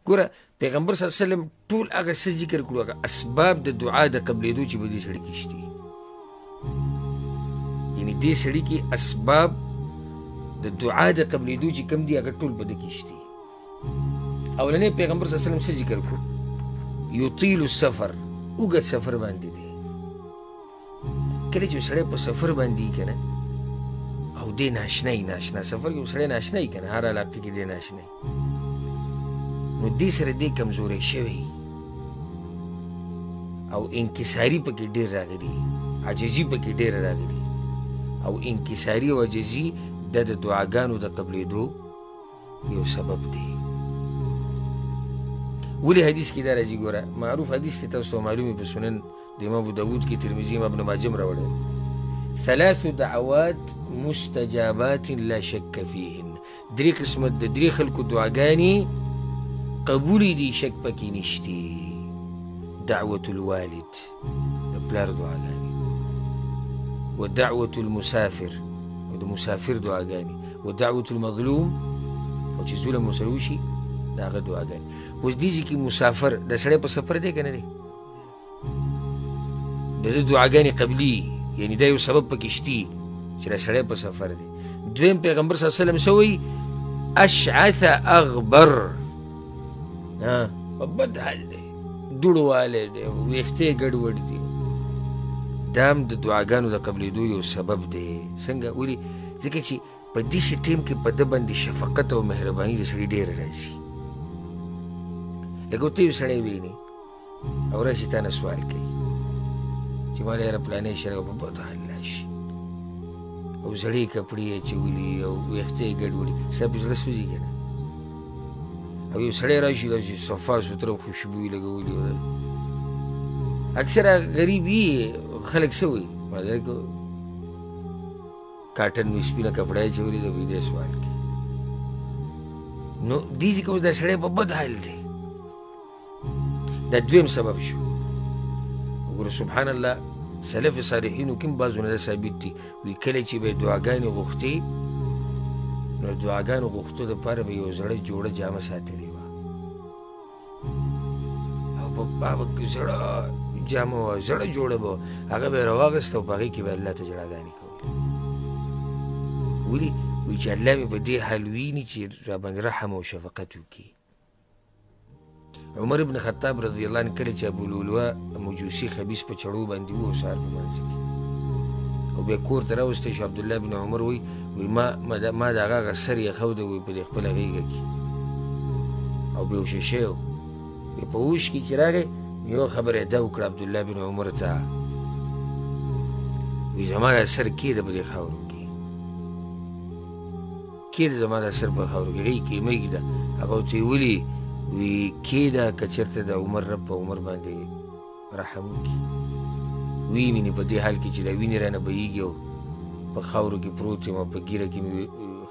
ګوره پیغمبر صلی الله علیه وسلم ټول هغه څه ذکر کړو هغه اسباب د دعا د قبلېدو چې په دې سړي کې شته یعنې دې سړي کې اسباب د دعا د قبلېدو چې کوم دي هغه ټول په ده کې شته اولنی پیغمبر صلی الله علیه وسلم څه ذکر کړو یطیل السفر اوږد سفر باندې دی کله چې سړی په سفر باندې وي که نه او دی ناشنا سفر کې سړی ناشنا وي که نه هر علاقې کې دی ناشنا نو دې سره دی کمزوری شوی او انکساري پکې ډېر راغلي عاجزي پکې ډېره راغلي او انکساري او عاجزي دا د دعاګانو د قبلېدو یو سبب دی ولې حدیث کې دا راځي ګوره معروف حدیث دی تاسو ته معلوم په سنن د امام ابو داود کې ترمذي امام ابن ماجه هم راوړی 3 دعوات مستجابات لا شک فیهن درې قسمه د درې خلکو دعاګانې قبولی دي شک پکې نشتی دعوة الوالد د پلار دعاګانې ودعوة المسافر او د مسافر دعاګانې ودعوة المظلوم او چې ظلم ورسره وشي د هغه دعاګانې اوس دې ځای کې مسافر د سړی په سفر دی که نه دی د ده دعاګانې قبلي یعنې دا یو سبب پکې شتي چې د سړی په سفر دی دویم پیغمبر صلی الله علیه وسلم څه وایي اشعث اغبر په بد حال دی دوړوالی دی ویښتې ګډوډ دي دا هم د دعاګانو د قبلېدو یو سبب دی څنګه ولې ځکه چې په داسې ټیم کې په ده باندې شفقت او مهرباني د سړي ډېره راځي لکه ته یو سړی وینې او راشي تا نه سوال کوي چې ما له یاره پلانی شرک په بد حال راشي او زړې کپړې یې اچولي او ویښتې یې ګډوډي ستا په زړه سوځي که نه او یو سړی راشي داسې صفا سوتره خوشبویي لګولي اکثره غریب وي خلک څه وایي مالک کاټن وي سپینه کپړه یې اچولي ده وي دی سوال کوي نو دې ځای کې اوس دا سړی په بد حال دی دا دویم سبب شو وګوره سبحان الله سلف صالحینو کې هم بعضونه دا ثابت دي وایي کله چې به یې دعاګانې غوښتې نو دعاګانو غوښتو دپاره به یو زړه جوړه جامه ساتلې وه او په هغه زړه جامه وه زړه جوړه به هغه به یې راواغېسته او په هغې کې به الله ته ژړاګانې کولې ولې وایي چې الله مې په دې حال ویني چې راباندې رحم او شفقت وکړي عمر ابن خطاب رضی الله عنه کله چې ابولولوه مجوسي خبیث په چړو باندې و سهار په منځ کې او بیا کور ته راوستی شو عبدالله بن عمر وایي ما د هغه سر یې ښوده وایي په دې خپله غېږه کې او بېهوشه شوی و بیا په هوش کې چې راغی یوه خبره یې دا وکړه عبدالله بن عمر ته وایي زما دا سر کېده په دې خاورو کې کېده زما دا سر په خاورو کې غېږ کې مه ږده هغه ورته یې ولي وی کېده که چېرته د عمر رب په عمر باندې رحم وکړي وی مینې په دې حال کې چې دا وینې رانه بهیږي او په خاورو کې پروت یم او په ږیره کې مې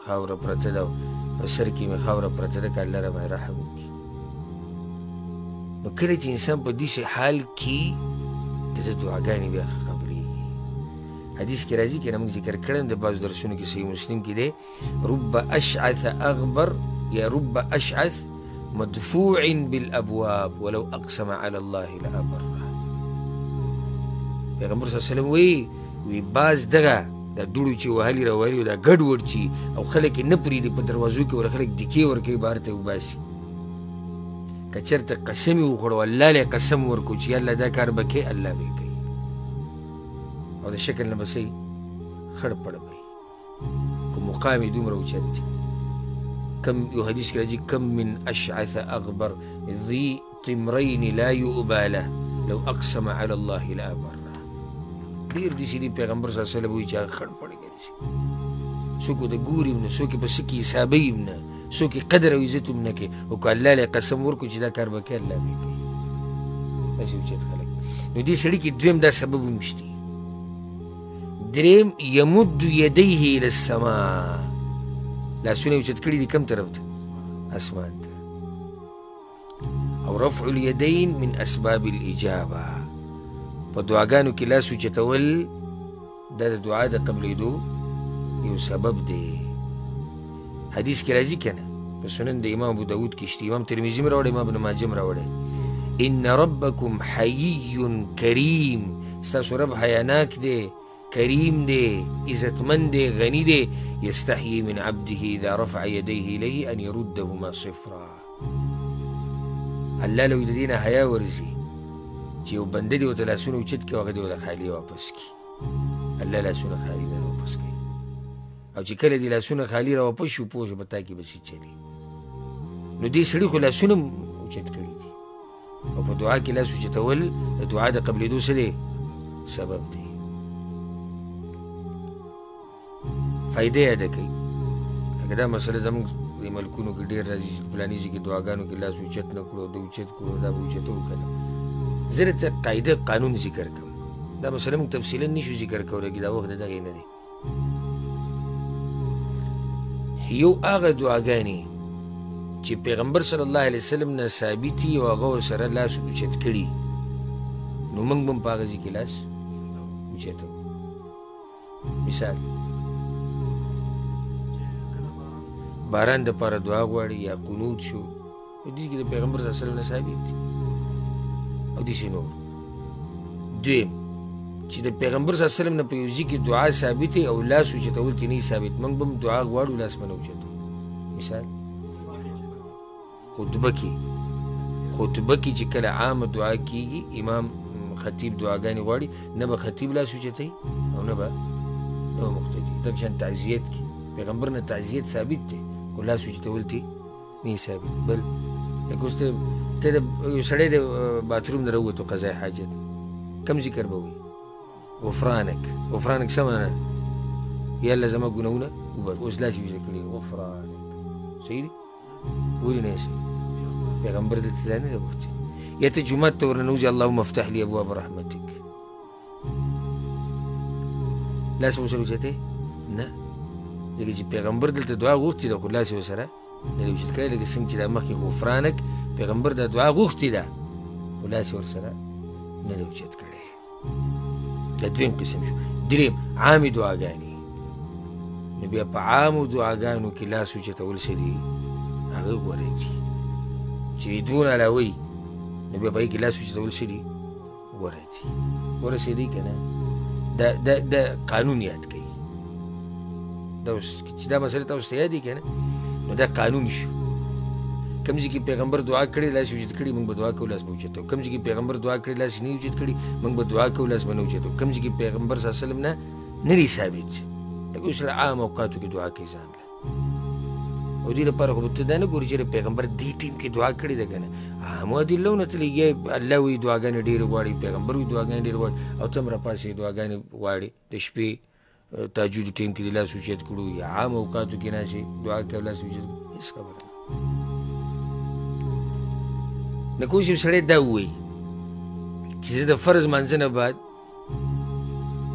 خاوره پرته ده او په سر کې مې خاوره پرته ده که الله راباندې رحم وکړي نو کله چې انسان په داسې حال کې د ده دعاګانې بیا قبلېږي حدیث کې راځي که نه موږ ذکر کړی د بعضو درسونو کې صحیح مسلم کې دی رب اشعث اغبر یا رب اشعث مدفوع بالابواب ولو اقسم على الله لابره پیغمبر صلی الله علیه وسلم وی باز دغه دا دوړو چې وهلي راوهلي دا ګډوډ چې او خلک یې نه پرېږدي په دروازو کې ور خلک دکې ورکوي بهر ته وباسي که چېرته قسم یې وخوړو الله له قسم ورکړو چې الله دا کار به کوي الله به یې کوي او د شکل نه به څه خړ پړ به خو مقام یې دومره اوچت دی كم يحدث كلاجي كم من أشعث أغبر ذي طمرين لا يؤبى له لو أقسم على الله لأبره ډېر داسې دي پیغمبر صلی الله علیه وسلم وایي چې هغه خړ پړ ګرځي څوک ورته ګوري هم نه څوک یې په څه کې حسابوي هم نه څوک یې قدر او عزت هم نه کوي او که الله له قسم ورکړو چې دا کار به کوي الله به یې کوي داسې اوچت خلک نو دې سړي کې دویم دا سبب هم شته دریم یمد یدیه الی السماء لاسونه اوچت کړي دي کم طرف ته اسمان ته او رفع الیدین من اسباب الاجابه په دعاګانو کې لاس اوچتول دا د دعا د قبلېدو یو سبب دی حدیث کې راځي که نه په سنن د امام ابو داود کې شته، امام ترمذي هم راوړی، امام ابن ماجه هم راوړی. ان ربکم حیی کریم، ستاسو رب حیاناک دی، کریم دی، عزتمند دی، غنی دی. یستحیی من عبده اذا رفع یدیه الیه ان یردهما صفرا. الله له د دې نه حیا ورځي چې یو بنده دې ورته لاسونه اوچت کړي او هغه دې ورته خالي واپس کړي. الله لاسونه خالي نه واپس کوي، او چې کله دې لاسونه خالي را واپس شي پوه شه په تا کې به څه چلي. نو دې سړي خو لاسونه اوچت کړي دي، او په دعا کې لاس اوچتول د دعا د قبلېدو څه دی؟ سبب دی. فایده یې ادا کوي. لکه دا مسله زموږ د ملکونو کې ډېر راځي چې فلاني ځای کې دعاګانو کې لاس اوچت نه کړو، د اوچت کړو، دا به اوچتو که نه. زه درته قاعده قانون ذکر کوم، دا مسله موږ تفصیلا نشو ذکر کولی کې دا وخت د دغې نه دی. یو هغه دعاګانې چې پیغمبر صلی الله علیه وسلم نه ثابتي او هغه ورسره لاس اوچت کړي، نو موږ به هم په هغه ځای کې لاس اوچتو. مثال باران دپاره دعا غواړي یا قنوت شو، دې کې د پیغمبر صلی الله علیه وسلم نه ثابت دي، او داسې نور. دویم چې د پیغمبر صلی الله علیه وسلم نه په یو ځای کې دعا ثابت او لاس اوچتول کې نه ثابت، موږ به هم دعا غواړو لاس به نه اوچتو. مثال خطبه کې چې کله عامه دعا کېږي، امام خطیب دعاګانې غواړي، نه به خطیب لاس اوچتوي او نه به مقتدي. دغه شان تعزیت کې پیغمبر نه تعزیت ثابت دی، خو لاس اوچتول تی نه ثابت. بل لکه اوس ته یو سړی د باتروم نه راووتو قضای حاجت، کم ذکر به وایي؟ غفرانک څه معنی؟ یا الله زما ګناهونه وبخ. اوس لاس یې کړي غفرانک، صحیح دی؟ ولې نه صحیح؟ پیغمبر دلته ځای نه دی وختي. یا ته جومات ته ورننوځې اللهم افتح لي ابواب رحمتک، لاس به ورسره اوچتې؟ نه، ځکه چې پیغمبر دلته دعا غوښتې ده، خو لاس یې ورسره نه دی اوچت کړی. لکه څنګه چې دا مخکې غفرانک پیغمبر دا دعا غوښتې ده، خو لاس یې ورسره نه دی اوچت کړی. دا دویم قسم شو. دریم عامې دعاګانې، نو بیا په عامو دعاګانو کې لاس اوچتول څه دي؟ هغه غوره دي. چې دون علاوه وي نو بیا په هغې کې لاس اوچتول څه دي؟ غوره دي. ورسېدی که نه؟ دا قانون یاد کوي. دا اوس چې دا مسله تاسو ته یاد که نه، نو دا قانون شو. کوم ځای کې پیغمبر دعا کړې لاس اوچت کړي، موږ به دعا کوو لاس به اوچتو. کوم ځای کې پیغمبر دعا کړې لاس نه اوچت کړي، موږ به دعا کوو لاس به نه اوچتو. کوم ځای کې پیغمبر صلی الله علیه وسلم نه دی ثابت، لکه اوس عام اوقاتو کې دعا کوي ځان له. او دې لپاره خو ته دا نه ګورې چې پیغمبر دې ټیم کې دعا کړې ده که نه، عامو ادلو نه تللي. یا الله وایي دعاګانې ډېرې غواړي، پیغمبر وایي دعاګانې ډېرې غواړي، او ته هم راپاسې دعاګانې غواړې. د شپې تهجد ټیم کې دې لاس اوچت کړو، یا عام اوقاتو کې ناستې دعا کوي لاس اوچت کړو، هېڅ خبره نه. نو کوم یو سړی دا ووایي چې زه د فرض مانځه نه بعد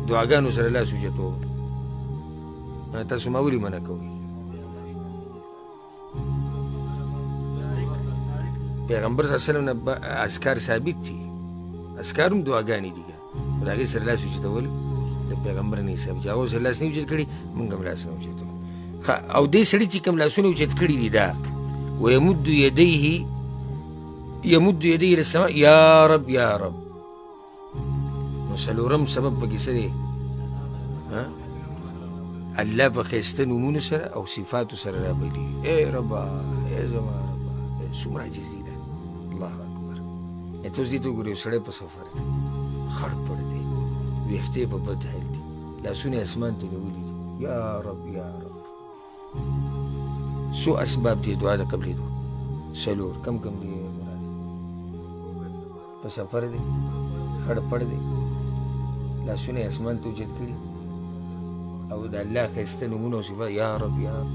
دعاګانو سره لاس اوچتوم، تاسو ما ولې منع کوئ؟ پیغمبر صلی الله علیه وسلم نه اذکار ثابت دي، اذکار هم دعاګانې دي، خو د هغې سره لاس اوچتول د پیغمبر نه ثابت دي. هغه سره لاس نه اوچت کړي، موږ هم لاس نه اوچتو. او دې سړي چې کوم لاسونه اوچت کړي دي، دا ویمد یدیه الى السماء یا رب یا رب. نو څلورم سبب پکې څه دی؟ الله په ښایسته نومونو سره او صفاتو سره رابلي. ای ربا، ای زما ربا، څومره عاجزي ده. الله اکبر. ته اوس دې ته وګورې، یو سړی په سفر دی، خړ پړ دی، ویښتې په بد حال دي، لاسونه یې اسمان ته نیولي دي، یا رب یا رب. څو اسباب دي دعا د قبلېدو؟ څلور. کم دي مراد؟ په سفر دی، خړ پړ دی، لاسونه یې اسمان ته اوچت کړي، او د الله ښایسته نومونه او صفات، یا رب یا رب.